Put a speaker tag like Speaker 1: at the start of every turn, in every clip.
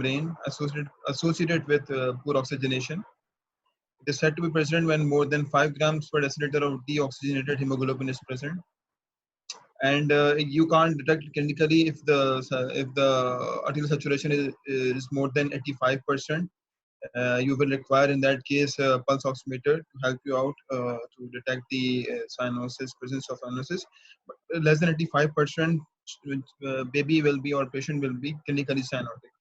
Speaker 1: membrane associated with poor oxygenation. It is said to be present when more than 5 grams per deciliter of deoxygenated hemoglobin is present. And you can't detect clinically if the arterial saturation is more than 85%. You will require in that case a pulse oximeter to help you out to detect the presence of cyanosis. But less than 85%, baby will be or patient will be clinically cyanotic.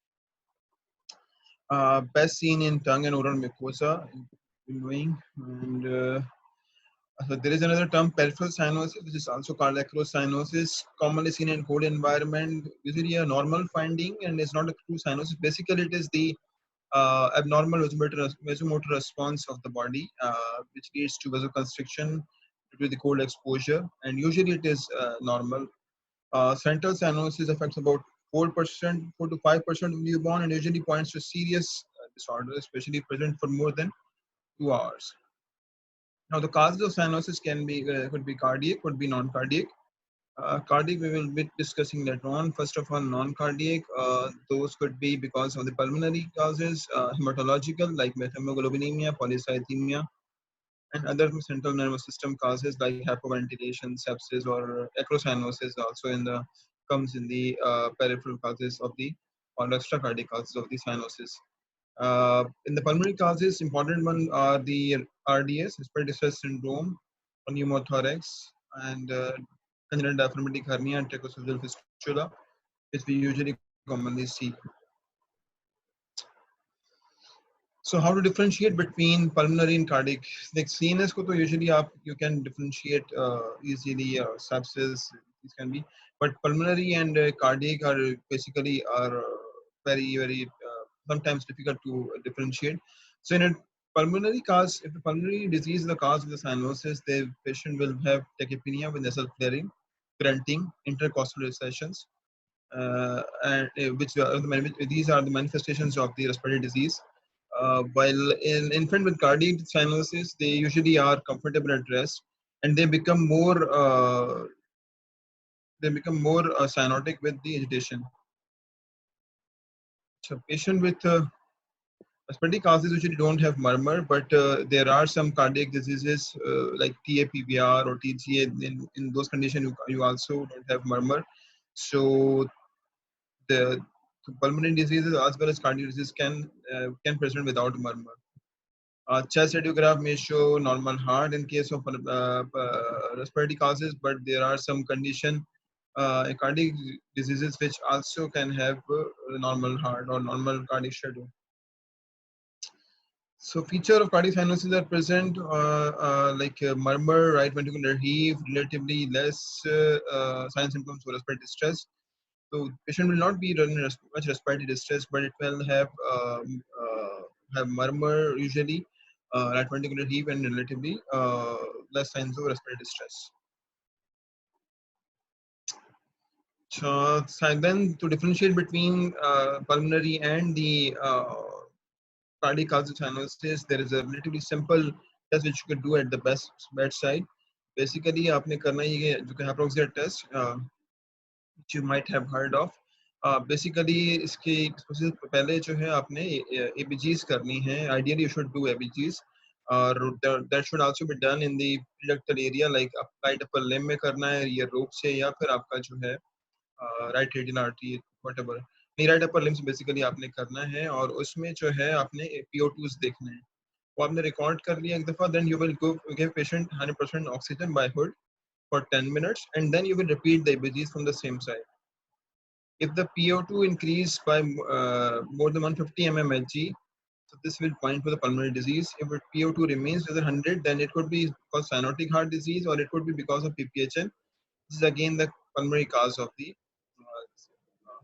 Speaker 1: Best seen in tongue and oral mucosa, and so there is another term, peripheral cyanosis, which is also called acrocyanosis, commonly seen in cold environment, usually a normal finding, and it's not a true cyanosis. Basically, it is the abnormal vasomotor response of the body, which leads to vasoconstriction due to the cold exposure, and usually it is normal. Central cyanosis affects about 4%, 4 to 5% of newborn, and usually points to serious disorder, especially present for more than 2 hours. Now, the causes of cyanosis could be cardiac, could be non-cardiac. Cardiac, we will be discussing that one. First of all, non-cardiac, those could be because of the pulmonary causes, hematological like methemoglobinemia, polycythemia, and other central nervous system causes like hypoventilation, sepsis, or acrocyanosis also comes in the peripheral causes of the or extracardiac causes of the cyanosis. In the pulmonary causes, important one are the RDS, respiratory distress syndrome, pneumothorax, and congenital diaphragmatic hernia and tracheoesophageal fistula, which we usually commonly see. So how to differentiate between pulmonary and cardiac? Like CNS ko to usually you can differentiate easily, sepsis, these can be, but pulmonary and cardiac are basically very sometimes difficult to differentiate. So in a pulmonary cause, if the pulmonary disease is the cause of the cyanosis, the patient will have tachypnea with nasal flaring, grunting, intercostal recessions, and these are the manifestations of the respiratory disease. While in infant with cardiac cyanosis, they usually are comfortable at rest, and they become more cyanotic with the agitation. So patient with respiratory causes usually don't have murmur, but there are some cardiac diseases like TAPVR or TGA. In those conditions, you also don't have murmur. So the pulmonary diseases as well as cardiac disease can present without murmur. Chest radiograph may show normal heart in case of respiratory causes, but there are some cardiac diseases which also can have normal heart or normal cardiac schedule. So feature of cardiac cyanosis are present like murmur, right ventricular heave, relatively less signs and symptoms of respiratory distress. So patient will not be running much respiratory distress, but it will have murmur usually, right ventricular heave, and relatively less signs of respiratory distress. So then to differentiate between pulmonary and the cardiac causes cyanosis, there is a relatively simple test which you could do at the bedside. Basically, आपने करना ये जो कि Haproxet test, which you might have heard of. Basically, इसके पहले जो है आपने ABGs करनी है. Ideally, you should do ABGs. That should also be done in the preductal area, like right upper limb में करना है या rope से, या फिर आपका जो है right radial artery, whatever. नहीं, right upper limb से basically आपने करना है, और उसमें जो है आपने PO2s देखने हैं. वो आपने रिकॉर्ड कर लिया एक दफा, then you will give patient 100% oxygen by hood for 10 minutes, and then you will repeat the ABGs from the same side. If the PO2 increase by more than 150 mmHg, so this will point to the pulmonary disease. If PO2 remains within 100, then it could be because cyanotic heart disease, or it could be because of PPHN. This is again the pulmonary cause of the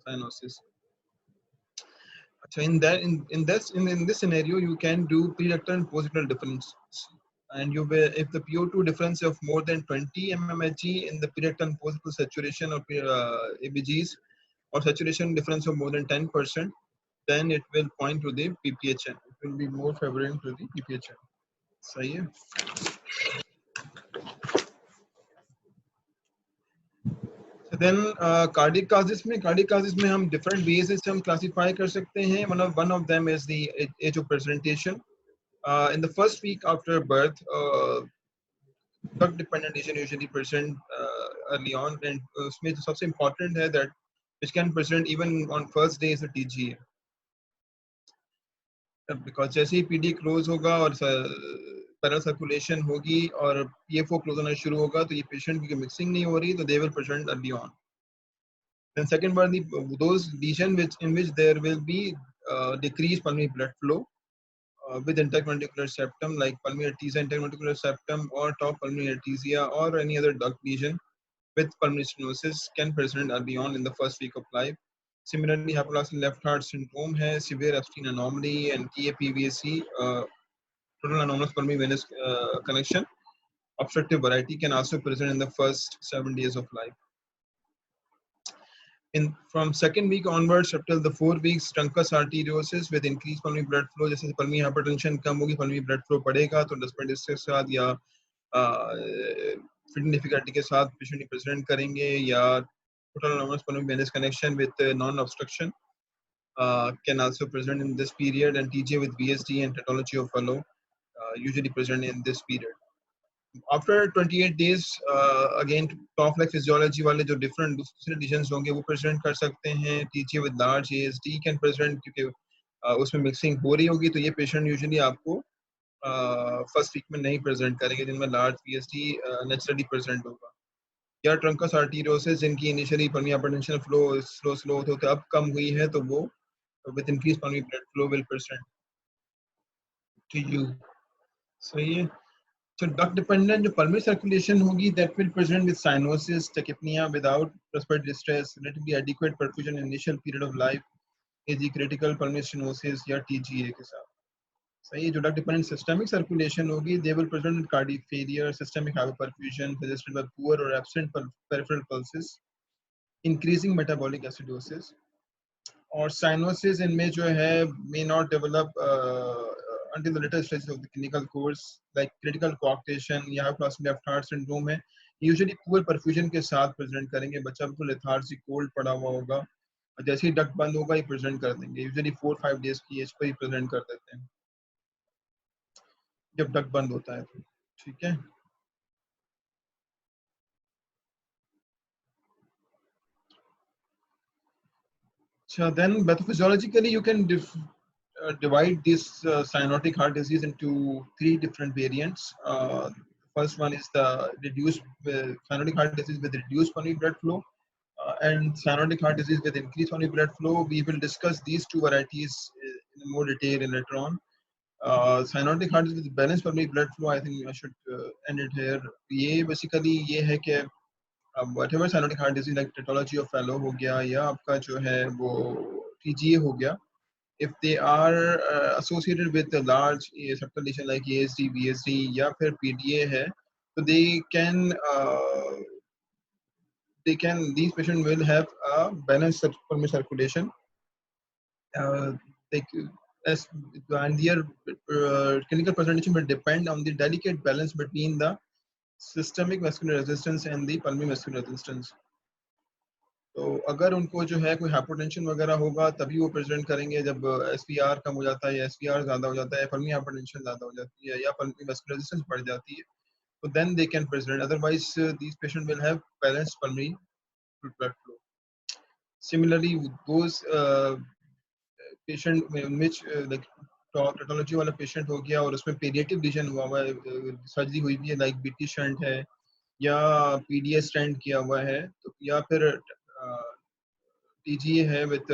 Speaker 1: cyanosis. So in this scenario, you can do preductal and postductal difference, and if the PO2 difference of more than 20 mmHg in the preductal and postductal saturation of ABGs, or saturation difference of more than 10%, then it will point to the PPHN. It will be more favoring to the PPHN. सही है. Then cardiac causes में हम different ways से हम classify कर सकते हैं. One of them is the age of presentation. In the first week after birth, drug dependent lesion usually present early on, and उसमें जो सबसे important है that which can present even on first day is the TGA. Because जैसे ही PD close होगा और parallel circulation होगी और PFO close होना शुरू होगा तो ये पेशेंट की मिक्सिंग नहीं हो रही तो they will present early on. Then second one, those lesion which in which there will be decreased pulmonary blood flow with interventricular septum like pulmonary artesia, interventricular septum, or top pulmonary artesia, or any other duct lesion with pulmonary stenosis can present early on in the first week of life. Similarly, hypoglossal left heart syndrome has severe Epstein anomaly and TAPVC, total anomalous pulmonary venous connection. Obstructive variety can also present in the first 7 days of life. From second week onwards up till the 4 weeks, truncus arteriosus with increased pulmonary blood flow. जैसे pulmonary hypertension कम होगी, pulmonary blood flow बढ़ेगा तो desperate distress के साथ या feeding difficulty के साथ patient present करेंगे या total anomalous pulmonary venous connection with non-obstruction can also present in this period, and TJ with VSD and tautology of Fallot usually present in this period. After 28 days, again top like physiology वाले जो different दूसरे lesions होंगे वो present कर सकते हैं. TJ with large ASD can present क्योंकि उसमें mixing हो रही होगी तो ये patient usually आपको फर्स्ट वीक में नहीं प्रेजेंट करेंगे जिनमें लार्ज पीएसटी नेचुरली प्रेजेंट होगा. या ट्रंकस आर्टेरियोसिस जिनकी initially pulmonary hypertension flow slow होते अब कम हुई है तो वो with increase pulmonary blood flow will present to you. सही है. So duct dependent जो pulmonary circulation होगी that will present with cyanosis, tachypnea without respiratory distress, relatively adequate perfusion in initial period of life, AG critical pulmonary stenosis या TGA के साथ. सही. जो duct dependent systemic circulation होगी they will present with cardiac failure, systemic hypoperfusion suggested by poor or absent peripheral pulses, increasing metabolic acidosis. और cyanosis इनमें जो है may not develop until the later stages of the clinical course like critical coarctation या hypoglossal left heart syndrome है. Usually poor perfusion के साथ present करेंगे. बच्चा बिल्कुल lethargic cold पड़ा हुआ होगा और जैसे ही duct बंद होगा ये present कर देंगे. Usually 4-5 days की एज पर ही present कर देते हैं जब duct बंद होता है तो. ठीक है. So then pathophysiologically you can divide this cyanotic heart disease into 3 different variants. First one is the reduced cyanotic heart disease with reduced pulmonary blood flow and cyanotic heart disease with increased pulmonary blood flow. We will discuss these 2 varieties in more detail later on. Cyanotic heart disease with balanced pulmonary blood flow, I think I should end it here. ये basically ये है कि whatever cyanotic heart disease like tautology of Fallot हो गया या आपका जो है वो TGA हो गया, if they are associated with a large septal lesion like ASD, VSD या फिर PDA है, so these patients will have a balanced pulmonary circulation. And their clinical presentation will depend on the delicate balance between the systemic vascular resistance and the pulmonary vascular resistance. तो अगर उनको जो है कोई hypertension वगैरह होगा तभी वो प्रेजेंट करेंगे जब एसपीआर कम हो जाता है या एसपीआर ज्यादा हो जाता है, पल्मोनरी हाइपरटेंशन ज्यादा हो जाती है या पल्मोनरी vascular resistance बढ़ जाती है तो then they can present. Otherwise these patients will have balanced pulmonary blood flow. Similarly those patient in which like tautology वाला patient हो गया और उसमें palliative lesion हुआ हुआ है, सर्जरी हुई भी है like BT shunt है या PDA stent किया हुआ है तो या फिर TGA है with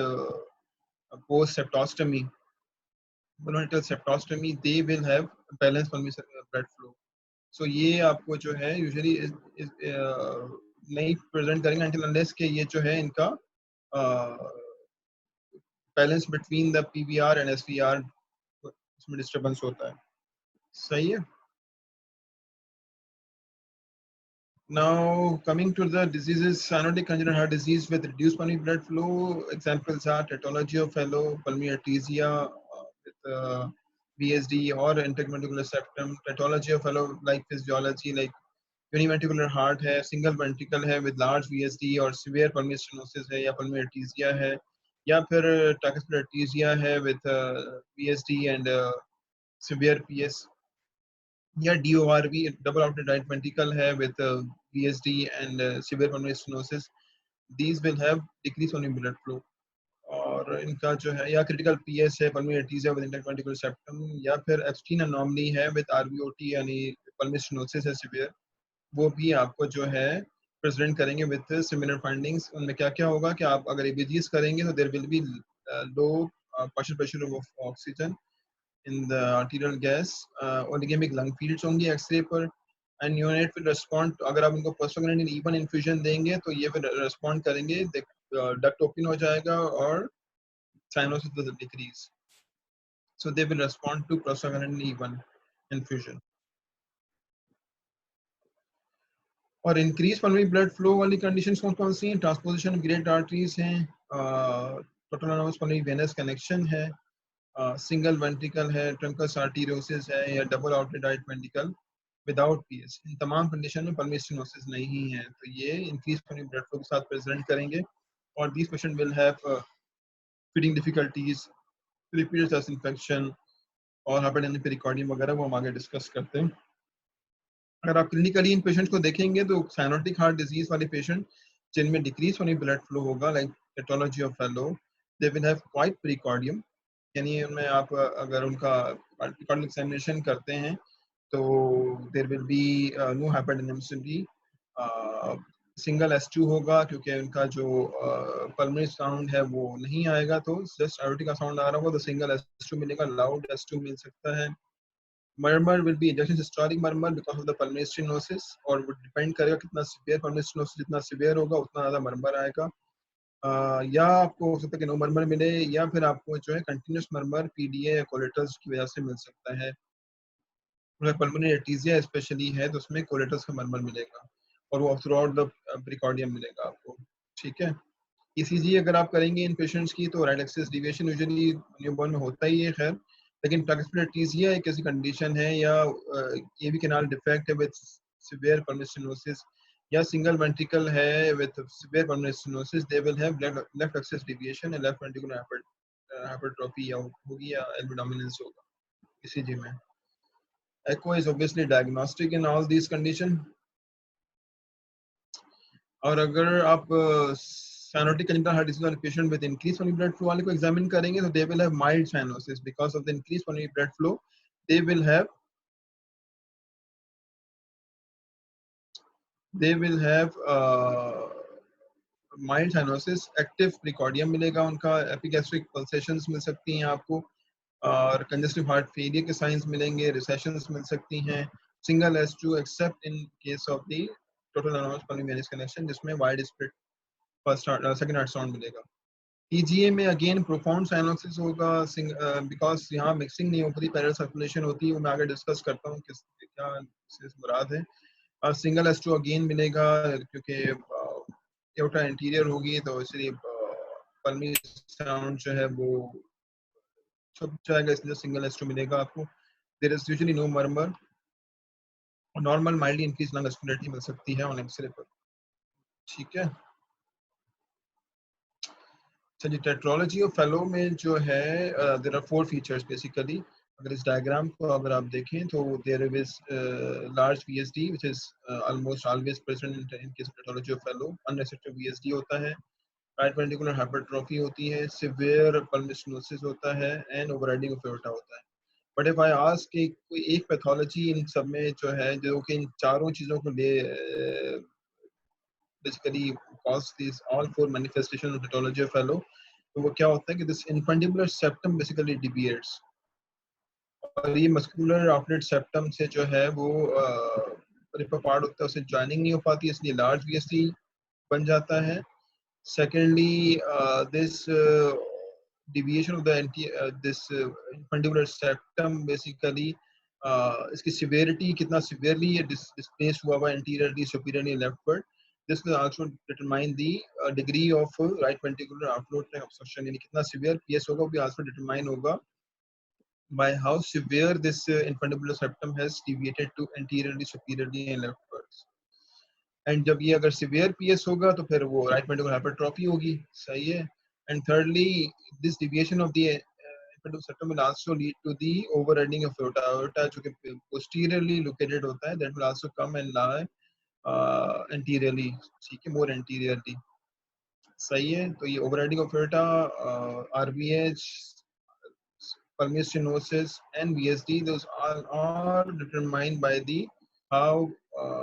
Speaker 1: post septostomy, neonatal septostomy, they will have balanced pulmonary blood flow. So ये आपको जो है usually नहीं present करेंगे until unless के ये जो है इनका balance between the PVR and SVR इसमें disturbance होता है. सही है. Now coming to the diseases, cyanotic congenital heart disease with reduced pulmonary blood flow, examples are tautology of Fallot, pulmonary artesia with VSD or interventricular septum, tautology of Fallot like physiology like univentricular heart है, single ventricle है with large VSD और severe pulmonary stenosis है या pulmonary आर्टेरिया है, या फिर tricuspid आर्टेरिया है with VSD and severe PS, या DORV double outlet right ventricle है with VSD and severe pulmonary stenosis, these will have decrease on blood flow. और इनका जो है या क्रिटिकल पीएस है pulmonary arteria with interventricular ventricular septum, या फिर एप्स्टीन अनोमली है विद RVOT यानी पल्मोनरी स्टेनोसिस है सीवियर, वो भी आपको जो है प्रेजेंट करेंगे विद सिमिलर फाइंडिंग्स। उनमें क्या क्या होगा कि आप अगर EBGs करेंगे तो there will be low partial pressure of oxygen in the arterial gas, oligaemic lung fields होंगी एक्सरे पर, एंड यूनिट विल रिस्पॉन्ड। अगर आप उनको प्रोस्टाग्लैंडिन E1 इन्फ्यूजन देंगे तो ये फिर रिस्पॉन्ड करेंगे, डक्ट ओपन हो जाएगा और cyanosis will decrease, so they will respond to prostaglandin E1 infusion. और इंक्रीज पल्मोनरी ब्लड फ्लो वाली कंडीशंस कौन कौन सी हैं? ट्रांसपोजिशन ग्रेट आर्टरीज हैं, ऑटोनॉमस पल्मोनरी वेनस कनेक्शन है, सिंगल वेंट्रिकल है, ट्रंकस आर्टेरियोसिस है, या double outlet right ventricle without PS. इन तमाम कंडीशन में पल्मोनरी स्टेनोसिस नहीं है, तो ये इंक्रीज पल्मोनरी ब्लड फ्लो के साथ प्रेजेंट करेंगे। और these patient will have feeding difficulties, repeated chest infection और हाइपरटेंसिव पेरिकार्डियम वगैरह, वो हम आगे डिस्कस करते हैं। अगर आप क्लिनिकली इन पेशेंट्स को देखेंगे तो साइनोटिक हार्ट डिजीज वाले पेशेंट जिनमें डिक्रीज होनी ब्लड फ्लो होगा, like pathology of fellow, they will have quite pericardium, यानी उनमें आप अगर उनका पेरिकार्डियल एग्जामिनेशन करते हैं तो there will be no hypertensity, single S2 होगा क्योंकि उनका जो पल्मोनरी साउंड है वो नहीं आएगा, तो जस्ट आयोटिक का साउंड आ रहा होगा तो सिंगल S2 मिलेगा, लाउड S2 मिल सकता है। Murmur will be ejection systolic murmur because of the pulmonary stenosis, और वो डिपेंड करेगा कितना सीवियर पल्मोनरी स्टेनोसिस, जितना सीवियर होगा उतना ज़्यादा मरमर आएगा। या आपको हो सकता है कि नो मरमर मिले, या फिर आपको जो है कंटिन्यूस मरमर PDA या कोलेटस की वजह से मिल सकता है। अगर पल्मोनरी आर्टेरिया स्पेशली है तो उसमें कोलेटस का मरमर मिलेगा और वो थ्रू आउट द पेरिकार्डियम मिलेगा आपको, ठीक है। ECG अगर आप करेंगे इन पेशेंट्स की तो right axis deviation usually newborn में होता ही है, खैर, लेकिन ट्राइकुस्पिड आर्टेरिया एक ऐसी कंडीशन है, या AV कैनाल डिफेक्ट है विद सीवियर पल्मोनरी स्टेनोसिस, या सिंगल वेंट्रिकल है with severe pulmonary stenosis, they will have left axis deviation and left ventricular hypertrophy या होगी या एल्बो डोमिनेंस होगा ECG में। Echo is obviously diagnostic in all these condition। और अगर आप cyanotic congenital heart disease वाले patient with increased pulmonary blood flow वाले को examine करेंगे तो they will have mild cyanosis because of the increased pulmonary blood flow, they will have mild cyanosis, active precordium मिलेगा उनका, epigastric pulsations मिल सकती हैं आपको, और congestive heart failure के signs मिलेंगे, recessions मिल सकती हैं, single S2 except in case of the total autonomous pulmonary venous connection जिसमें wide split first second heart sound मिलेगा। EGA में अगेन प्रोफाउंड साइनोसिस होगा बिकॉज यहाँ मिक्सिंग नहीं होती, पैरेलल सर्कुलेशन होती है, वो मैं आगे डिस्कस करता हूँ किस क्या से मुराद है। सिंगल S2 अगेन मिलेगा क्योंकि एओर्टा इंटीरियर होगी तो इसलिए पल्मोनरी साउंड जो है वो छुप जाएगा, इसलिए सिंगल S2 मिलेगा आपको। There is usually no murmur, normal mildly increase lung respiratory मिल सकती है ऑन एक्सरे पर, ठीक है। चलिए टेट्रोलॉजी ऑफ फेलो में जो है देयर आर 4 फीचर्स बेसिकली। अगर इस डायग्राम को अगर आप देखें तो there is large VSD which is almost always present in case of tetralogy of Fallot, unrestricted VSD होता है, राइट वेंट्रिकुलर हाइपरट्रोफी होती है, सीवियर पल्मोनरी स्टेनोसिस होता है एंड ओवरराइडिंग ऑफ एओर्टा होता है। बट इफ आई आस्क कि कोई एक पैथोलॉजी इन सब में जो है जो कि इन चारों चीजों को ले basically cause this all 4 manifestation of tetralogy of fellow, तो वो क्या होता है कि दिस इनफंडिबुलर सेप्टम बेसिकली डिविएट्स, और ये मस्कुलर आउटलेट सेप्टम से जो है वो रिपर पार्ट होता है उसे जॉइनिंग नहीं हो पाती, इसलिए लार्ज VSD बन जाता है। Secondly this deviation of the this infundibular septum basically इसकी severity कितना severely ये displaced हुआ हुआ anteriorly superiorly leftward, this will also determine the degree of right ventricular outflow tract obstruction, यानी कितना severe PS होगा वो भी also determine होगा by how severe this infundibular septum has deviated to anteriorly superiorly and leftwards। And जब ये अगर severe PS होगा तो फिर वो राइट वेंट्रिकुलर हाइपरट्रॉफी होगी, सही है। And thirdly this deviation of the infundibulum septum will also lead to the overriding of aorta. Aorta जो कि posteriorly located होता है, that will also come and lie anteriorly, ठीक है, more anteriorly, सही है। तो ये overriding of aorta, RVH, pulmonary stenosis and VSD, those are determined by the how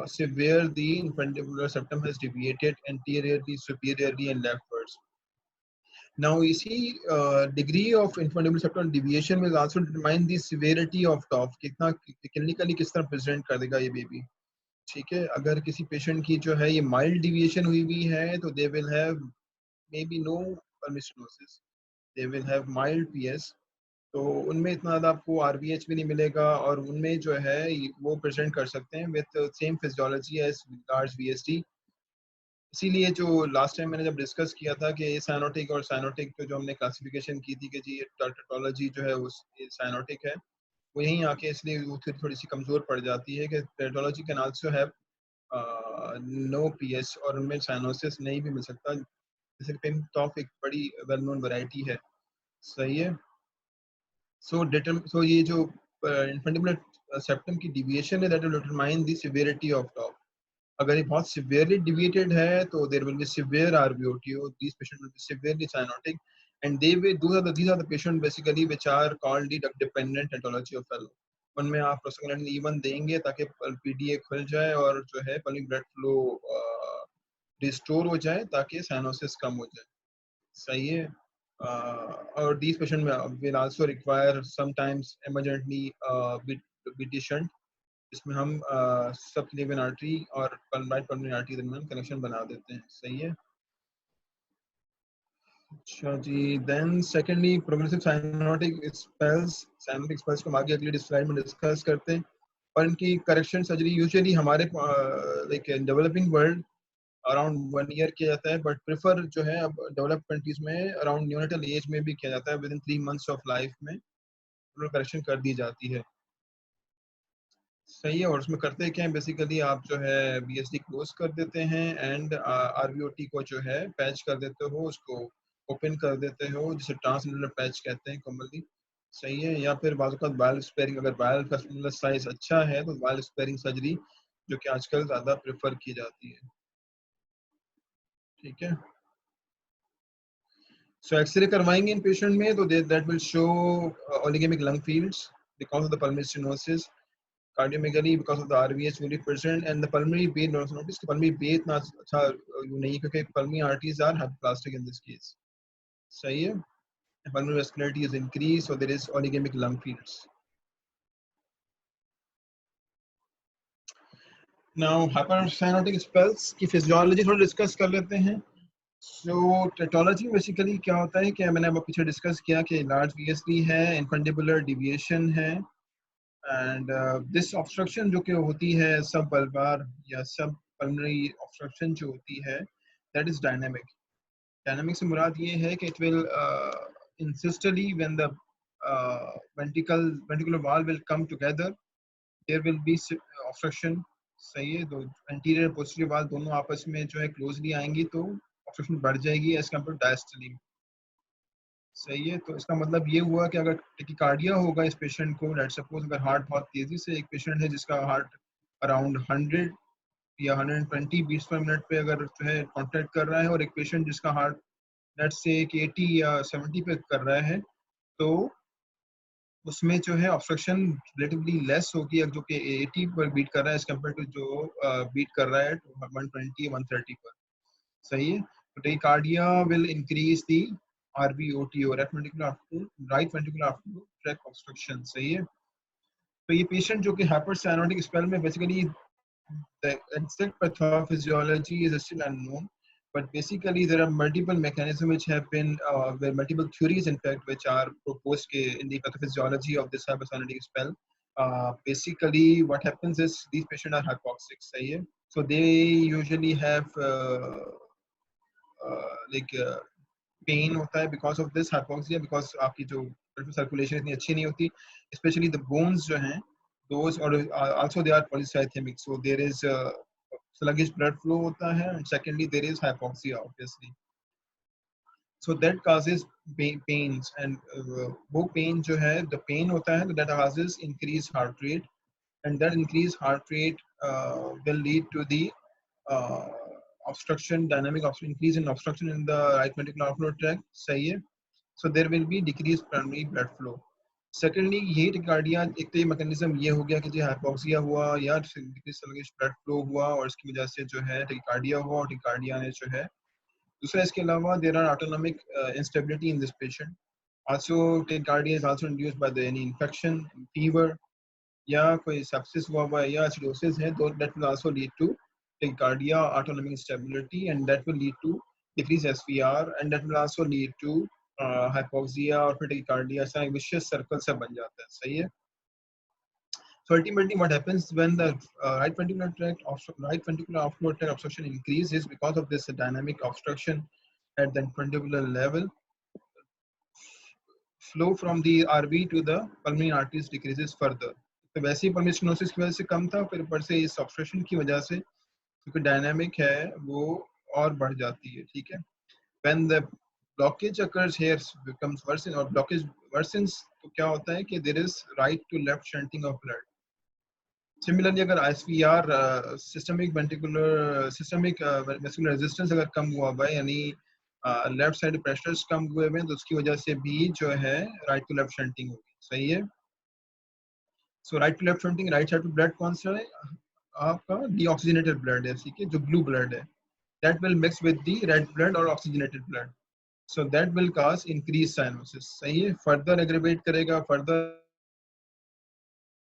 Speaker 1: severe the infundibular septum has deviated anteriorly, superiorly and leftwards. Now you see degree of infundibular septum deviation will also determine the severity of TOF, कितना clinically किस तरह present कर देगा ये baby, ठीक है। अगर किसी patient की जो है ये mild deviation हुई हुई है तो they will have maybe no pulmonary stenosis, they will have mild PS, तो उनमें इतना ज़्यादा आपको आरबीएच भी नहीं मिलेगा और उनमें जो है वो प्रेजेंट कर सकते हैं with same physiology as regards VSD. इसीलिए जो लास्ट टाइम मैंने जब डिस्कस किया था कि साइनोटिक और साइनोटिक जो हमने क्लासिफिकेशन की थी कि जी ये टेट्रोलॉजी जो है उस साइनोटिक है, वो यहीं आके इसलिए वो थोड़ी सी कमज़ोर पड़ जाती है कि tetralogy can also have no PS और उनमें साइनोसिस नहीं भी मिल सकता, जैसे पिन टॉप एक बड़ी वेल नोन वैरायटी है, सही है। So ये जो infundibular septum की deviation है that will determine the severity of TOF. अगर ये बहुत severely deviated है तो there will be severe RVOTO. These patients will be severely cyanotic, and these are the patients basically which are called the duct dependent etiology of fellow. उनमें आप prostaglandin E1 देंगे ताकि PDA खुल जाए और जो है pulmonary blood flow restore हो जाए ताकि cyanosis कम हो जाए, सही है। और these patients will also require sometimes emergently BT shunt, इसमें हम subclavian artery और right pulmonary artery दरमियान कनेक्शन बना देते हैं, सही है। अच्छा जी, then secondly progressive cyanotic spells को हम आगे अगली स्लाइड में डिस्कस करते हैं और इनकी करेक्शन सर्जरी यूजुअली हमारे like developing world around 1 year किया जाता है, बट प्रेफर जो है अब डेवलप कंट्रीज में अराउंड न्यूनेटल एज में भी किया जाता है, with in 3 months of life में करेक्शन कर दी जाती है, सही है। और उसमें करते क्या है बेसिकली आप जो है बीएसडी क्लोज कर देते हैं एंड आरवीओटी को जो है पैच कर देते हो, उसको ओपन कर देते हो जिसे ट्रांसलेटर पैच कहते हैं कॉमनली, सही है। या फिर बाज़ औक़ात वाल्व स्पेयरिंग, अगर वाल्व का साइज अच्छा है तो वाल्व स्पेयरिंग सर्जरी जो कि आजकल ज़्यादा प्रेफर की जाती है, ठीक है। So X-ray करवाएंगे इन पेशेंट में तो that will show oligemic lung fields because of the pulmonary stenosis, cardiomegaly because of the RVH will be present, and the pulmonary bead, notice कि pulmonary bead ना अच्छा नहीं है क्योंकि pulmonary arteries are hypoplastic in this case, सही है। Pulmonary vascularity is increased, so there is oligemic lung fields. Now hypercyanotic spells की physiology थोड़ा डिस्कस कर लेते हैं। So टेटोलॉजी बेसिकली क्या होता है कि मैंने अब पीछे डिस्कस किया कि लार्ज वीएसडी है, इनफंडिबुलर डिविएशन है एंड दिस ऑब्स्ट्रक्शन जो कि होती है सब बल्बार या सब पल्मोनरी ऑब्स्ट्रक्शन जो होती है दैट इज डायनामिक। डायनामिक से मुराद ये है कि it will in systole when the ventricular wall will come together, there will be obstruction, सही है। तो एंटीरियर पोस्टीरियर वाल दोनों आपस में जो है क्लोजली आएंगी तो ऑब्स्ट्रक्शन बढ़ जाएगी एज कम्पेयर टू डायस्टली, सही है। तो इसका मतलब ये हुआ कि अगर टेकिकार्डिया होगा इस पेशेंट को, लेट्स सपोज अगर हार्ट बहुत तेजी से, एक पेशेंट है जिसका हार्ट अराउंड 100 या 120 बीट्स पर मिनट पे अगर जो है कॉन्ट्रैक्ट कर रहा है और एक पेशेंट जिसका हार्ट लेट्स से 80 या 70 पे कर रहा है, तो उसमें जो है ऑब्स्ट्रक्शन रिलेटिवली लेस होगी जो कि 80 पर बीट कर रहा है एज कम्पेयर टू जो बीट कर रहा है 120 130 पर, सही है। तो tachycardia will increase the RVOTO, right ventricular after track obstruction, सही है। तो ये पेशेंट जो कि हाइपरसाइनोटिक स्पेल में basically the exact pathophysiology is still unknown, but basically there are multiple mechanisms which have been there are multiple theories in fact which are proposed in the pathophysiology of this hypersomatic spell. Basically what happens is these patients are hypoxic, sahi hai? So they usually have pain hota hai because of this hypoxia, because आपकी जो circulation इतनी अच्छी नहीं होती, especially the bones जो हैं those, or also they are polycythemic, so there is sluggish blood flow होता है, and secondly there is hypoxia obviously. So that causes pains, and वो pain जो है, the pain होता है, that causes increased heart rate, and that increased heart rate will lead to the uh, obstruction, dynamic increase in obstruction in the right ventricular outflow tract. सही है. So there will be decreased primary blood flow. Secondly, ये tachycardia एक तो ये mechanism ये हो गया कि जो hypoxia हुआ या decreased sluggish blood flow हुआ और इसकी वजह से जो है tachycardia हुआ, और tachycardia ने जो है दूसरा इसके अलावा there are autonomic instability in this patient. Also tachycardia is also induced by the any infection, fever, या कोई sepsis हुआ या acidosis है, तो that will also lead to tachycardia, autonomic instability, and that will lead to decreased SVR, and that will also lead to hypoxia और फिर tachycardia. ऐसा एक vicious circle सा बन जाता है. सही है. So ultimately what happens when the right ventricular outflow tract obstruction increases because of this dynamic obstruction at the ventricular level, flow from the RV to the pulmonary arteries decreases further. तो वैसे ही pulmonary stenosis की वजह से कम था, फिर ऊपर से इस obstruction की वजह से क्योंकि dynamic है वो और बढ़ जाती है. ठीक है. When the blockage occurs here becomes worsen, और blockage worsens तो क्या होता है कि there is right to left shunting of blood. Similarly अगर SVR systemic vascular resistance अगर कम हुआ हुआ है, यानी लेफ्ट साइड प्रेशर्स कम हुए हुए हैं, तो उसकी वजह से भी जो है राइट टू लेफ्ट शंटिंग होगी. सही है. So right to left shunting, right side to blood कौन सा है आपका? डीऑक्सीजनेटेड ब्लड है. ठीक है. जो ब्लू ब्लड है that will mix with the red blood or oxygenated blood, so that will cause increased cyanosis. सही है. further aggravate करेगा, further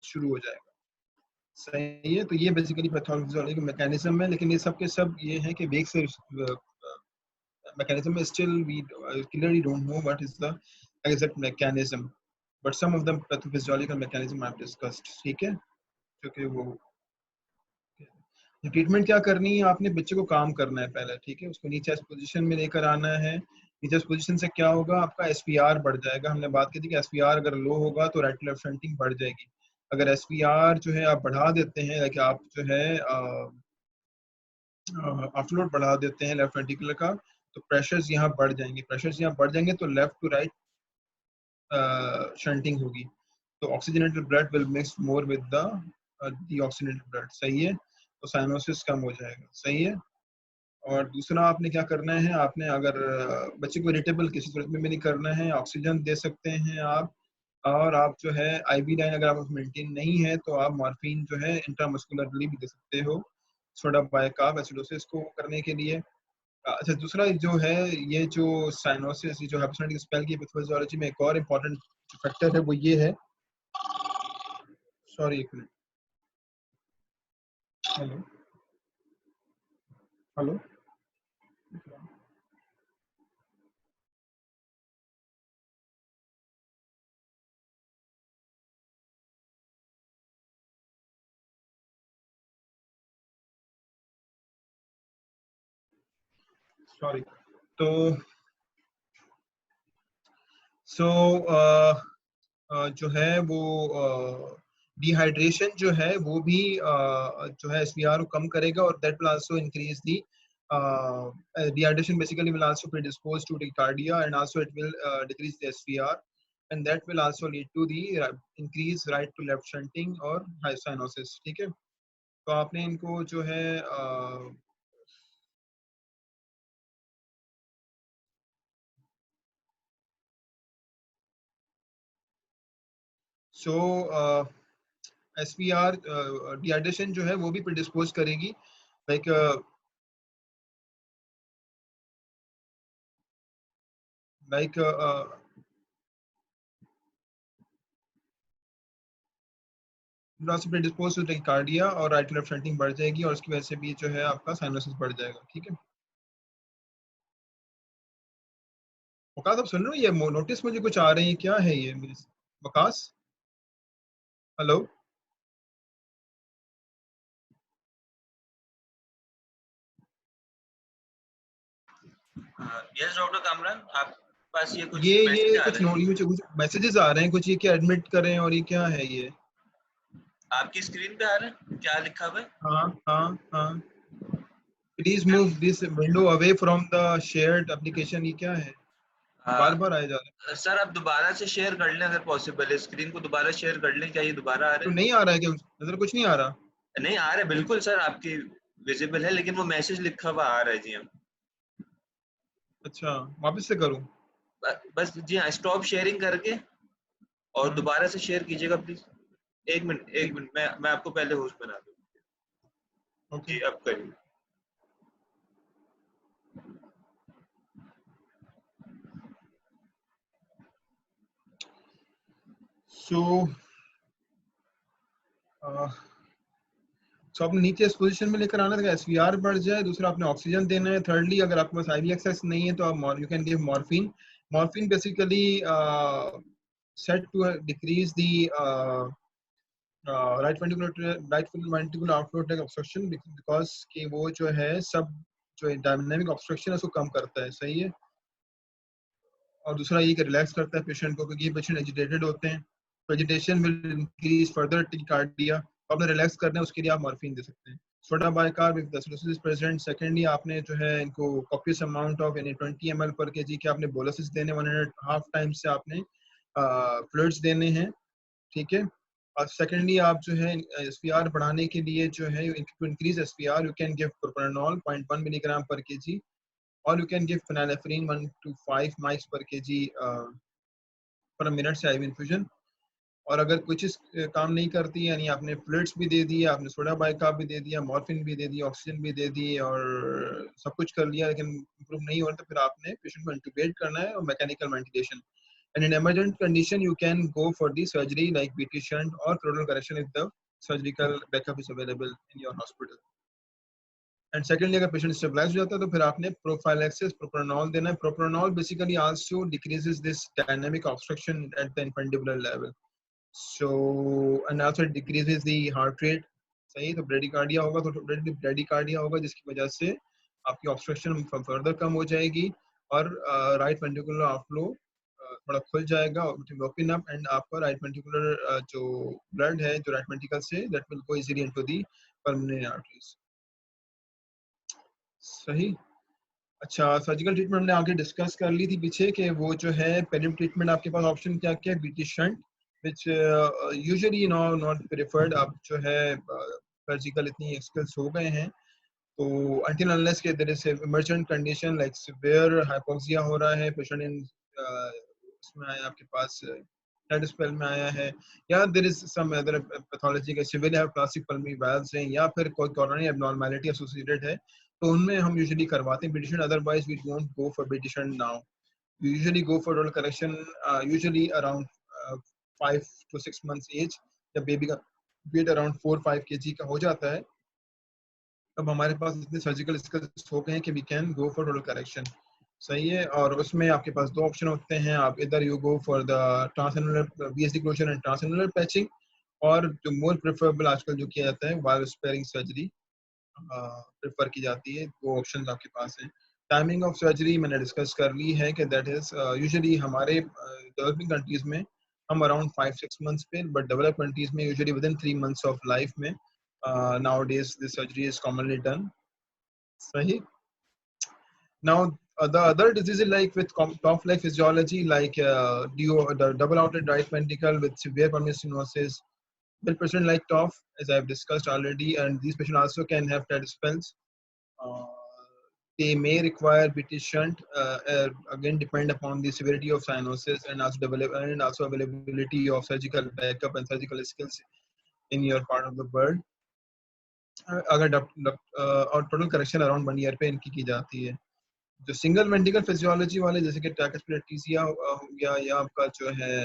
Speaker 1: शुरू हो जाएगा. सही है. तो ये बेसिकली पैथोफिजियोलॉजी का मैकेनिज्म है, लेकिन ये सब के सब ये है कि वेग से mechanism is still we clearly don't know what is the exact mechanism, but some of the pathophysiological mechanism I've discussed. ठीक है. क्योंकि वो ट्रीटमेंट क्या करनी है, आपने बच्चे को काम करना है पहले. ठीक है. उसको नीचे पोजीशन में लेकर आना है. नीचे पोजीशन से क्या होगा, आपका एसपीआर बढ़ जाएगा. हमने बात की थी कि एसपीआर अगर लो होगा तो राइट लेफ्ट शंटिंग बढ़ जाएगी. अगर एसपीआर जो है आप बढ़ा देते हैं, कि आप जो है अपलोड बढ़ा देते हैं लेफ्ट वेंट्रिकुलर का, तो प्रेशर्स यहाँ बढ़ जाएंगे. प्रेशर्स यहाँ बढ़ जाएंगे तो लेफ्ट टू राइट शंटिंग होगी. तो oxygenated blood will mix more with the deoxygenated blood. सही है. तो साइनोसिस कम हो जाएगा. सही है. और दूसरा आपने क्या करना है, आपने अगर बच्चे को इरिटेबल किसी सूरत में भी नहीं करना है, ऑक्सीजन दे सकते हैं आप, और आप जो है आईवी लाइन अगर आप मेंटेन नहीं है तो आप मॉर्फिन जो है इंट्रामस्कुलरली भी दे सकते हो, सोडा बाइकार्ब एसिडोसिस को करने के लिए. अच्छा, दूसरा जो है ये जो साइनोसिस, जो हेपेटाइटिस स्पेल की पैथोफिजियोलॉजी में एक और इम्पोर्टेंट फैक्टर है, वो ये है. सॉरी एक मिनट. Hello hello. सॉरी. तो जो है वो डिहाइड्रेशन जो है वो भी जो है एसपीआर को कम करेगा, और that will also increase the dehydration basically will also predispose to tachycardia, and also it will decrease the SVR, and that will also lead to the increase right to left shunting और cyanosis. ठीक है. तो आपने इनको जो है SVR dehydration जो है वो भी predispose करेगी, like also predispose to tachycardia और right to left shunting बढ़ जाएगी, और उसकी वजह से भी जो है आपका साइनोसिस बढ़ जाएगा. ठीक है. वकास, आप सुन रहे हो? ये नोटिस मुझे कुछ आ रहे हैं, क्या है ये Waqas? Hello.
Speaker 2: Yes doctor Kamran, आप पास ये कुछ
Speaker 1: कुछ मैसेजेस आ रहे हैं, कुछ ये क्या एडमिट करें, और ये क्या है ये
Speaker 2: आपकी स्क्रीन पे आ रहा है? क्या लिखा हुआ है?
Speaker 1: हाँ हाँ हाँ. Please move this window away from the shared application. ये क्या है? बार बार आया जा रहा है।
Speaker 2: सर आप दोबारा से शेयर कर लें अगर पॉसिबल है, स्क्रीन को दोबारा शेयर कर लें। क्या ये दोबारा आ रहा
Speaker 1: तो
Speaker 2: है?
Speaker 1: नहीं आ रहा है क्या? नजर कुछ नहीं आ रहा?
Speaker 2: नहीं आ रहा है बिल्कुल सर, आपकी विजिबल है, लेकिन वो मैसेज लिखा हुआ आ रहा है जी। हम
Speaker 1: अच्छा, वापस से करूं?
Speaker 2: बस जी हाँ, स्टॉप शेयरिंग करके और
Speaker 1: हाँ,
Speaker 2: दोबारा से शेयर कीजिएगा प्लीज। एक मिनट एक
Speaker 1: ठीक।
Speaker 2: मिनट, मैं आपको पहले होस्ट बना दूँ।
Speaker 1: ओके।
Speaker 2: जी अब करिए।
Speaker 1: सो सो आपने नीचे इस पोजीशन में लेकर आना था, एसवीआर बढ़ जाए। दूसरा आपने ऑक्सीजन देना है। थर्डली अगर आपके पास आईवी एक्सेस नहीं है तो आप you can give morphine. Morphine basically set to decrease the right ventricular outflow tract obstruction, because कि वो जो है सब जो डायनामिक ऑब्स्ट्रक्शन है उसको कम करता है। सही है। और दूसरा ये कि रिलैक्स करता है पेशेंट को, क्योंकि ये पेशेंट एजिटेटेड होते हैं, तो एजिटेशन विल इंक्रीज फर्दर टिकार्डिया। तो आपने रिलैक्स करना है, उसके लिए आप मॉर्फिन दे सकते हैं। Soda bicarb if the cirrhosis is present. Secondly आपने जो है इनको कॉपियस अमाउंट ऑफ यानी 20 ml पर केजी के आपने बोलसिस देने, 1.5 टाइम्स से आपने फ्लूइड्स देने हैं। ठीक है। और सेकेंडली आप जो है एसपीआर बढ़ाने के लिए जो है to increase SPR you can give propranolol 0.1 milligram पर केजी, और you can give phenylephrine 1 to 5 mics per kg पर मिनट से आईवी इन्फ्यूजन। और अगर कोई चीज काम नहीं करती, यानी आपने फ्लूइड्स भी दे दिए, आपने सोडा बाइकार्ब भी दे दिया, मॉर्फिन भी दे दिया, ऑक्सीजन भी दे दी और सब कुछ कर लिया, लेकिन इंप्रूव नहीं हो रहा, तो फिर आपने पेशेंट को इंटुबेट करना है और mechanical ventilation. And in emergent condition you can go for the surgery like BT shunt or total correction if the surgical backup is available in your hospital. And secondly अगर patient stabilise हो जाता है तो फिर आपने prophylaxis propranolol देना है। Propranolol basically also decreases this dynamic obstruction at the infundibular level, so and also it decreases the heart rate. सही। तो ब्रेडिकार्डिया होगा, तो ब्रेडिकार्डिया होगा जिसकी वजह से आपकी ऑब्स्ट्रक्शन फर्दर कम हो जाएगी और राइट वेंट्रिकुलर आउटफ्लो थोड़ा खुल जाएगा, ओपन अप, एंड आपका राइट वेंट्रिकुलर जो ब्लड है जो right ventricle say that will go easily into the pulmonary arteries. सही। अच्छा, सर्जिकल ट्रीटमेंट हमने आगे डिस्कस कर ली थी पीछे कि वो जो है पेरिम ट्रीटमेंट आपके पास ऑप्शन क्या क्या है? BT shunt which usually not preferred. अब जो है सर्जिकल इतनी स्किल्स हो गए हैं, तो until unless के there is a emergent condition like severe hypoxia हो रहा है, पेशेंट इन इसमें आया आपके पास हेड स्पेल में आया है, या there is some other pathology के severe classic pulmonary valves हैं, या फिर कोई coronary abnormality associated है, तो उनमें हम यूजुअली करवाते हैं ब्रिटिशन। Otherwise we don't go for ब्रिटिशन now. We usually go for total correction usually around 5 to 6 months age, जब बेबी का वेट अराउंड 4-5 kg का हो जाता है, अब हमारे पास इतने सर्जिकल स्किल्स हो गए हैं कि we can go for total correction. सही है। और उसमें आपके पास दो ऑप्शन होते हैं, आप इधर you go for the transannular VSD closure and transannular patching, और जो मोर प्रेफरेबल आजकल जो किया जाता है वायर स्पेयरिंग सर्जरी प्रेफर की जाती है। वो ऑप्शन आपके पास है। टाइमिंग ऑफ सर्जरी मैंने डिस्कस कर ली है कि दैट इज यूजुअली हमारे डेवलपिंग कंट्रीज में हम अराउंड 5-6 months पे, बट डेवलप कंट्रीज में usually with in 3 months of life में nowadays this surgery is commonly done. Sahi. Now the other diseases like with top life physiology like the double outed right ventricle with severe pulmonary stenosis will present like TOF, as I have discussed already, and these patients also can have tight spells. Uh, they may require BT shunt, again depend upon the severity of cyanosis and also availability of surgical backup and surgical skills in your part of the world. अगर और total correction around 1 year पे इनकी की जाती है। जो single ventricle physiology वाले जैसे कि ट्रैकिस प्लेटिसिया हो गया, या आपका जो है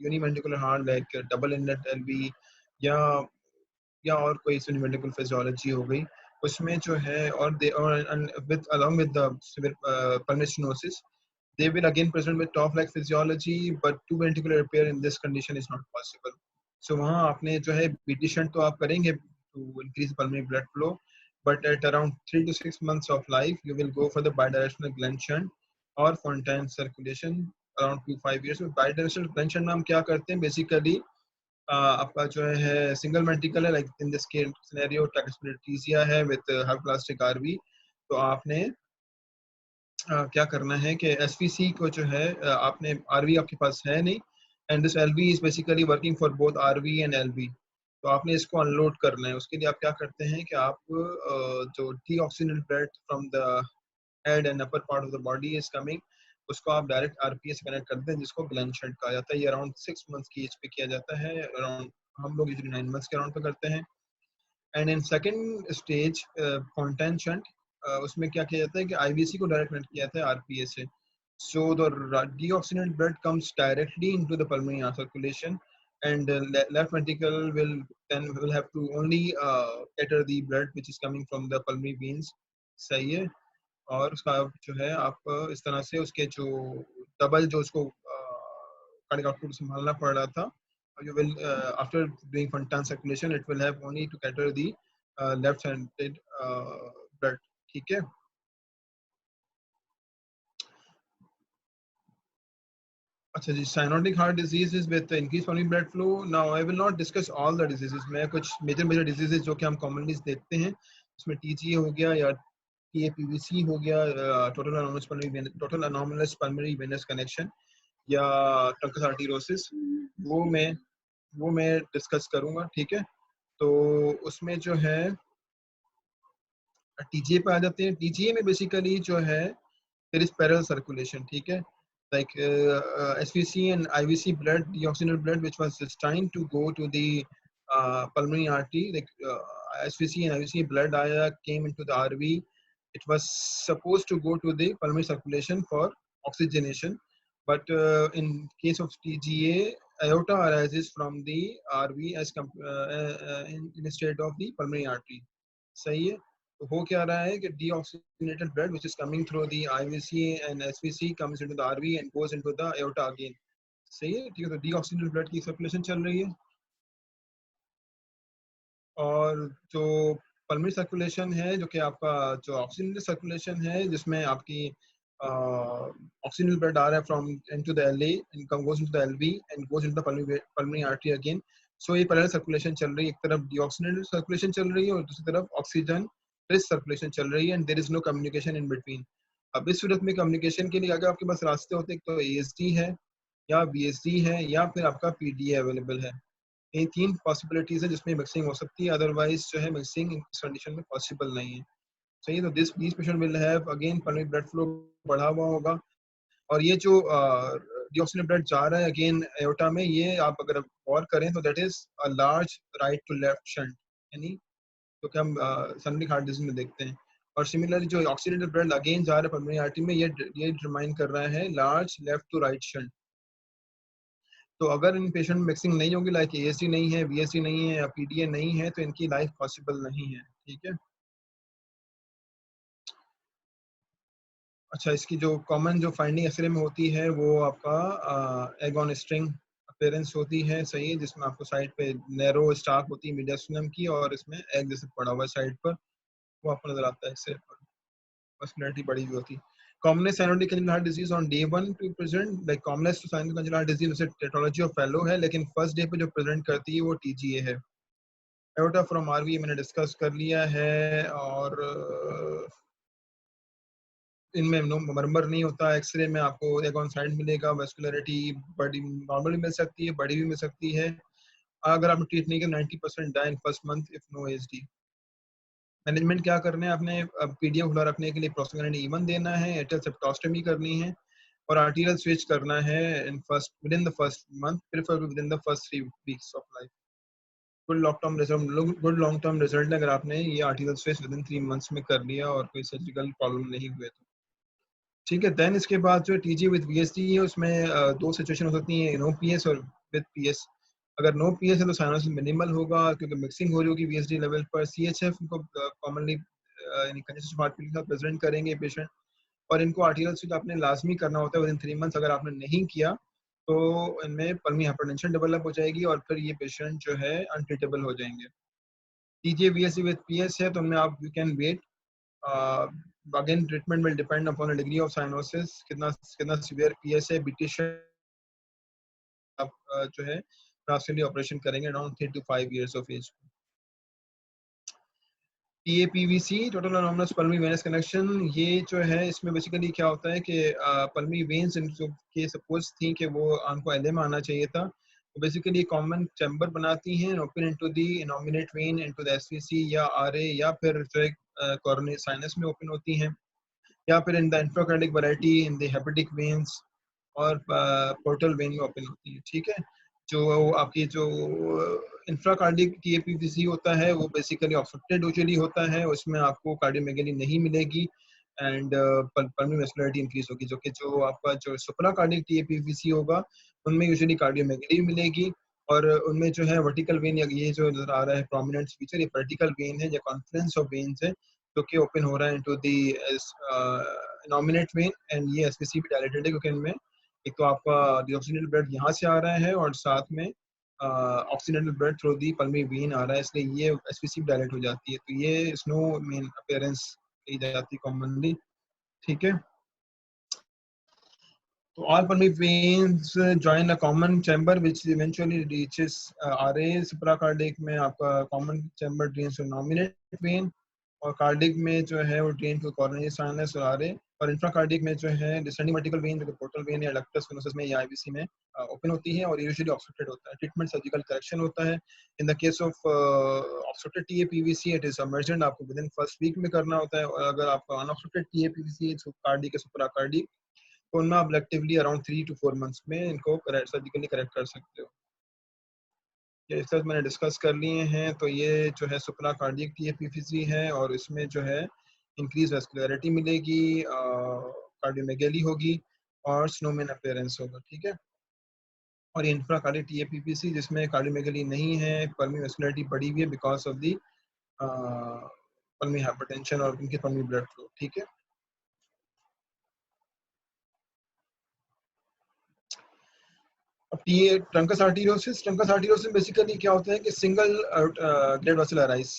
Speaker 1: univentricular heart like double inlet LV, या और कोई यूनिवेंट्रिकल फिजियोलॉजी हो गई, उसमें जो है और दे और with along with the severe pulmonary stenosis they will again present with top like physiology, but two ventricular repair in this condition is not possible. So वहाँ आपने जो है BT shunt तो आप करेंगे to increase pulmonary blood flow, but at around 3 to 6 months of life you will go for the bidirectional Glenn shunt or Fontaine circulation around 2-5 years. So bidirectional Glenn shunt में हम क्या करते हैं basically आपका जो है सिंगल वेंट्रिकल है, like in this case scenario ट्रैकोस्प्लेरोटिजिया है विद हाइपोप्लास्टिक आरवी। तो आपने क्या करना है कि एसवीसी को जो है आपने आरवी आपके पास है नहीं, and this LV is basically working for both RV and LV. तो आपने इसको अनलोड करना है। उसके लिए आप क्या करते हैं कि आप जो deoxygenated blood from the head and upper part of the body is coming, उसको आप डायरेक्ट आरपीएस से कनेक्ट करते हैं, जिसको ग्लेनशंट कहा जाता है। ये अराउंड 6 मंथ्स की एज पे किया जाता है, अराउंड हम लोग यूजुअली 9 मंथ्स के अराउंड पे करते हैं। And in second stage content shunt, उसमें क्या किया जाता है कि आईवीसी को डायरेक्ट कनेक्ट किया जाता है आरपीएस से। So the deoxygenated blood comes directly into the pulmonary artery circulation, and left ventricle will have to only cater the blood which is coming from the pulmonary veins. सही है। और उसका जो है आप इस तरह से उसके जो डबल जो उसको कार्डियक आउटपुट संभालना पड़ रहा था, you will after doing spontaneous circulation it will have only to cater the left-handed blood। ठीक है। अच्छा जी, cyanotic heart disease is with increased pulmonary blood flow. Now I will not discuss all the diseases। मैं कुछ major diseases जो कि हम commonly देखते हैं, उसमें TGA हो गया या TAPVC हो गया, total anomalous pulmonary venous connection, या ट्रंकस आर्टेरियोसिस, वो वो मैं डिस्कस करूंगा। ठीक है। तो उसमें जो है टीजीए पे आ जाते हैं। टीजीए में बेसिकली जो है there is parallel circulation। ठीक है। like SVC and IVC blood, deoxygenated blood which was destined to go to the pulmonary artery, like SVC and IVC blood came into the RV. It was supposed to go to the pulmonary circulation for oxygenation, but in case of TGA, aorta arises from the RV instead of the pulmonary artery। सही है। तो हो क्या रहा है कि deoxygenated blood which is coming through the IVC and SVC comes into the RV and goes into the aorta again। सही है। ठीक है। तो deoxygenated blood की सर्कुलेशन चल रही है, और जो पल्मोनरी सर्कुलेशन है जो कि आपका जो ऑक्सीजन सर्कुलेशन है, जिसमें आपकी ऑक्सीजन ब्लड आ रहा है from into the LA and goes into the LV and goes into the pulmonary artery again. So ये पैरेलल सर्कुलेशन चल रही है, एक तरफ डीऑक्सीजनेटेड सर्कुलेशन चल रही है और दूसरी तरफ ऑक्सीजन रिच सर्कुलेशन चल रही है, and there is no communication in between. अब इस सूरत में कम्युनिकेशन के लिए अगर आपके पास रास्ते होते हैं, तो एएसडी है या बीएसडी है या फिर आपका पीडीए अवेलेबल है। ये 3 पॉसिबिलिटीज है जिसमें मिक्सिंग हो सकती है, अदरवाइज जो है मिक्सिंग इस कंडीशन में पॉसिबल नहीं है। सही है। तो this patient will have again pulmonary blood flow बढ़ा हुआ होगा, और ये जो डीऑक्सीजनेटेड ब्लड जा रहा है अगेन एओर्टा में, ये आप अगर गौर करें तो that is a large right to left shunt, यानी तो क्या हम सनलिक हार्ट डिजीज में देखते हैं। और सिमिलरली जो ऑक्सीडेटेड ब्लड अगेन जा रहा है पल्मोनरी आर्टरी में, ये डिटरमाइन कर रहा है large left to right shunt. तो अगर इन पेशेंट में मिक्सिंग नहीं होगी, लाइक एएसडी नहीं है, बीएसडी नहीं है या पीडीए नहीं है, तो इनकी लाइफ पॉसिबल नहीं है। ठीक है। अच्छा, इसकी जो कॉमन जो फाइंडिंग एक्सरे में होती है वो आपका एग ऑन स्ट्रिंग अपीयरेंस होती है। सही है। जिसमें आपको साइड पे नैरो स्टार्क होती है मीडियम की, और इसमें एग जैसे पड़ा हुआ है साइड पर, वो आपको नजर आता है एक्सरे पर। मस्कुलरिटी बड़ी हुई होती है। Commonest cyanotic congenital heart disease on day 1 to present, like commonest to cyanotic congenital heart disease वैसे टेट्रोलॉजी ऑफ फेलो है, लेकिन फर्स्ट डे पे जो प्रेजेंट करती है वो टीजीए है। एओर्टा फ्रॉम आरवी मैंने डिस्कस कर लिया है, और इनमें मरमर नहीं होता। एक्सरे में आपको एक ऑन साइड मिलेगा, वेस्कुलरिटी बड़ी नॉर्मली मिल सकती है, बड़ी भी मिल सकती है। अगर आपने ट्रीट नहीं किया 90% die in first month if no SD. Management क्या करना है, आपने पीडीएफ खुला रखने के लिए प्रोस्टाग्लैंडिन E1 देना है, एटेल सेप्टोस्टमी करनी है, और आर्टीरियल स्विच करना है in first with in the first month, preferably with in the first 3 weeks of life. Good long term result है अगर आपने ये arterial switch with in 3 months में कर लिया और कोई सर्जिकल प्रॉब्लम नहीं हुए तो। ठीक है। देन इसके बाद जो टीजी विद वीएसडी है, उसमें दो सिचुएशन हो सकती हैं, नो पीएस और विद पीएस। अगर नो पीएस है तो साइनोसिस मिनिमल होगा, क्योंकि मिक्सिंग हो रही होगी वीएसडी लेवल पर। सीएचएफ इनको कॉमनली यानी कंजेस्टिव हार्ट के साथ प्रेजेंट करेंगे पेशेंट, और इनको आर्टीरियल स्विच आपने लाजमी करना होता है विद इन 3 मंथ्स। अगर आपने नहीं किया तो इनमें पल्मोनरी हाइपरटेंशन डेवलप हो जाएगी, और फिर ये पेशेंट जो है अनट्रीटेबल हो जाएंगे। टीजे वीएसडी विद पीएस है तो उनमें आप you can wait. Again treatment will depend upon the degree of cyanosis, कितना कितना सीवियर पीएस है, ब्रिटिश आप जो है प्लास्टिक ऑपरेशन करेंगे around 3 to 5 years of age. TAPVC total anomalous pulmonary venous connection, ये जो है इसमें बेसिकली क्या होता है कि पल्मी वेन्स के सपोज थी कि वो आपको एलएम आना चाहिए था, तो बेसिकली कॉमन चैम्बर बनाती हैं, open into the innominate when into the SVC या आरए, या फिर जो है कोरोनरी साइनस में ओपन होती हैं, या फिर in the infracardiac variety in the hepatic veins और पोर्टल वेन में ओपन होती है। ठीक है, जो आपकी जो इंफ्राकार्डिक टीएपीवीसी होता है वो बेसिकली ऑब्स्ट्रक्टेड यूजुअली होता है, उसमें आपको कार्डियोमेगेली नहीं मिलेगी एंड पल्मोनरी वेस्कुलरिटी इंक्रीज होगी, जो कि जो आपका जो सुप्राकार्डिक टीएपीवीसी होगा उनमें यूजुअली कार्डियोमेगेली मिलेगी, और उनमें जो है वर्टिकल वेन, या ये जो नजर आ रहा है प्रोमिनेंट फीचर, ये वर्टिकल वेन है या कॉन्फ्लुएंस ऑफ वेन्स है जो कि ओपन हो रहा है into the nominate when, and ये एसपीसी भी डायलेटेड है क्योंकि इनमें एक तो आपका ऑक्सीजनेटेड ब्लड यहाँ से आ रहा है और साथ में oxygenated blood through the pulmonary vein आ रहा है, इसलिए ये एसपीसी डायलेट हो जाती है, तो ये स्नो मेन अपीयरेंस कही जाती है कॉमनली। ठीक है, तो all pulmonary veins join a common chamber which eventually reaches RA। Supracardiac में आपका common chamber drains to nominate vein, और कार्डिक में जो है वो ड्रेन टू कोरोनरी साइनस और आरए, और इंफ्राकार्डिक में जो है डिसेंडिंग वर्टिकल वेन जो पोर्टल वेन या डक्टस वेनोसस में या आईवीसी में ओपन होती है और यूजुअली ऑब्स्ट्रक्टेड होता है। ट्रीटमेंट सर्जिकल करेक्शन होता है। In the case of obstructed TAPVC it is emergent, आपको विद इन फर्स्ट वीक में करना होता है, और अगर आपका अनऑब्स्ट्रक्टेड टीएपीवीसी कार्डिक या सुप्राकार्डिक तो उनमें आप इलेक्टिवली अराउंड 3 to 4 मंथ्स में इनको सर्जिकली करेक्ट कर सकते हो। ये एक्सरसाइज मैंने डिस्कस कर लिए हैं, तो ये जो है सुप्राकार्डिक टीएपीवीसी है और इसमें जो है इंक्रीज वेस्कुलरिटी मिलेगी, कार्डियोमेगेली होगी और स्नोमैन अपीयरेंस होगा। ठीक है, और इंफ्राकार्डिक टीएपीवीसी जिसमें कार्डियोमेगेली नहीं है, पल्मोनरी वेस्कुलरिटी बढ़ी हुई है because of the pulmonary hypertension और उनके पल्मोनरी ब्लड फ्लो। ठीक है, अब ये ट्रंकस आर्टीरियोसिस बेसिकली क्या होता है कि सिंगल ग्रेड वेसल अराइज,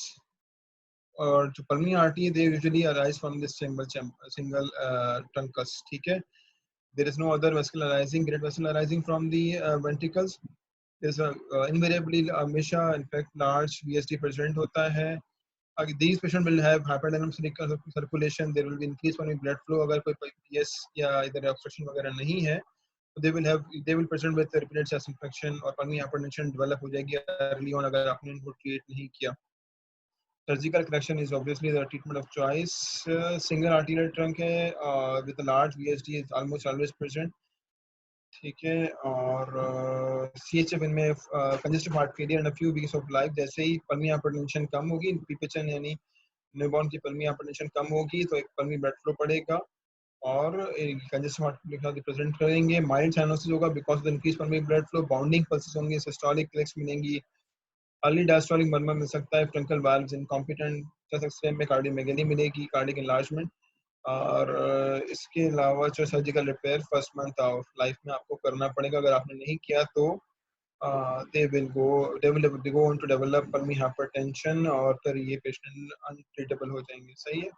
Speaker 1: और जो पल्मोनरी आर्टरी है they usually arise from this single trunks. ठीक है, there is no other vessel arising, great vessel arising from the ventricles. There's a invariably हमेशा in fact large VSD present होता है। These patients will have hyperdynamic circulation, there will be increased pulmonary blood flow। अगर कोई PS या इधर obstruction वगैरह नहीं है तो they will present with repeated chest infection और pulmonary hypertension develop हो जाएगी early on अगर आपने इनको treat नहीं किया। Surgical correction is obviously the treatment of choice। Single arterial trunk है with a large VSD is almost always present। ठीक है, और CHF इनमें congestive heart failure and few weeks of life, जैसे ही पल्मोनरी हाइपरटेंशन कम होगी, पीपेचन यानी न्यूबॉर्न की pulmonary hypertension कम होगी तो एक पल्मोनरी ब्लड फ्लो बढ़ेगा और कंजेस्टिव हार्ट फेलियर प्रेजेंट करेंगे। माइल्ड साइनोसिस होगा because of increase pulmonary blood flow, bounding pulses होंगे, सिस्टोलिक क्लिक्स मिलेंगी, अर्ली डायस्टोलिक मरमर मिल सकता है, frontal valves incompetent, chest X-ray में कार्डियोमेगेली मिलेगी, कार्डियक एनलार्जमेंट, और इसके अलावा जो surgical repair first month of life में आपको करना पड़ेगा। अगर आपने नहीं किया तो they will go on to develop pulmonary hypertension और फिर ये पेशेंट अनट्रीटेबल हो जाएंगे। सही है।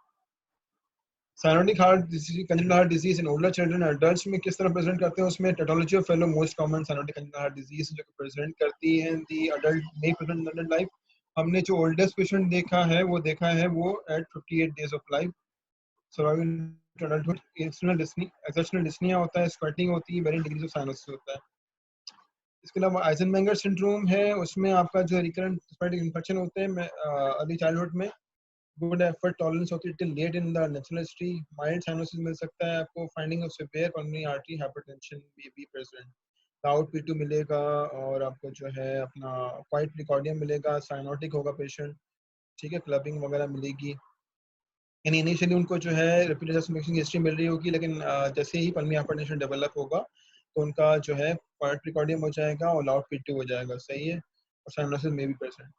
Speaker 1: Cyanotic heart disease, congenital heart disease in older children adults में किस तरह प्रेजेंट करते हैं, उसमें tetralogy of Fallot most common cyanotic congenital heart disease जो प्रेजेंट करती है दी अडल्ट नहीं प्रेजेंट एडल्ट लाइफ। हमने जो ओल्डेस्ट पेशेंट देखा है वो at 58 days of life, survival to adulthood. Exertional dyspnoea होता है, स्वेटिंग होती है, वेरिएंट डिग्रीज ऑफ साइनोसिस होता है। इसके अलावा आइजनमेंगर सिंड्रोम है, उसमें आपका जो रिकरेंट स्पाइटिक इन्फेक्शन होते हैं अर्ली चाइल्डहुड में, गुड एफर्ट टॉलरेंस होती है till late in the natural history, mild cyanosis मिल सकता है आपको, finding of severe pulmonary artery hypertension भी प्रेजेंट, आउट P2 मिलेगा और आपको जो है अपना क्वाइट प्रिकॉर्डियम मिलेगा, साइनोटिक होगा पेशेंट। ठीक है, क्लबिंग वगैरह मिलेगी, यानी इनिशियली उनको जो है रिपीटेड सस्पेंशन की हिस्ट्री मिल रही होगी, लेकिन जैसे ही पल्मोनरी हाइपरटेंशन डेवलप होगा तो उनका जो है क्वाइट प्रिकॉर्डियम हो जाएगा और लाउड P2 हो जाएगा। सही है, और साइनोसिस में भी प्रेजेंट।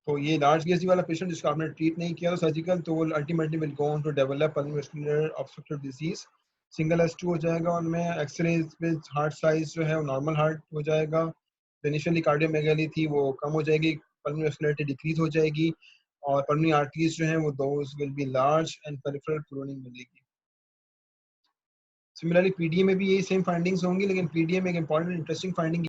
Speaker 1: तो ये लार्ज VSD वाला पेशेंट जिसको आपने ट्रीट नहीं किया तो सर्जिकल, तो वो ultimately will go on to develop pulmonary vascular obstructive disease. Single S2 हो जाएगा उनमें, एक्सरे में हार्ट साइज जो है वो नॉर्मल हार्ट हो जाएगा, इनिशियली कार्डियोमेगेली थी वो कम हो जाएगी, पल्मोनरी वेस्कुलरिटी डिक्रीज हो जाएगी, और पल्मोनरी आर्टरीज जो हैं वो those will be large and peripheral floating मिलेगी। सिमिलरली पीडीए में भी यही सेम फाइंडिंग्स होंगी, लेकिन पीडीए में एक इंपॉर्टेंट इंटरेस्टिंग फाइंडिंग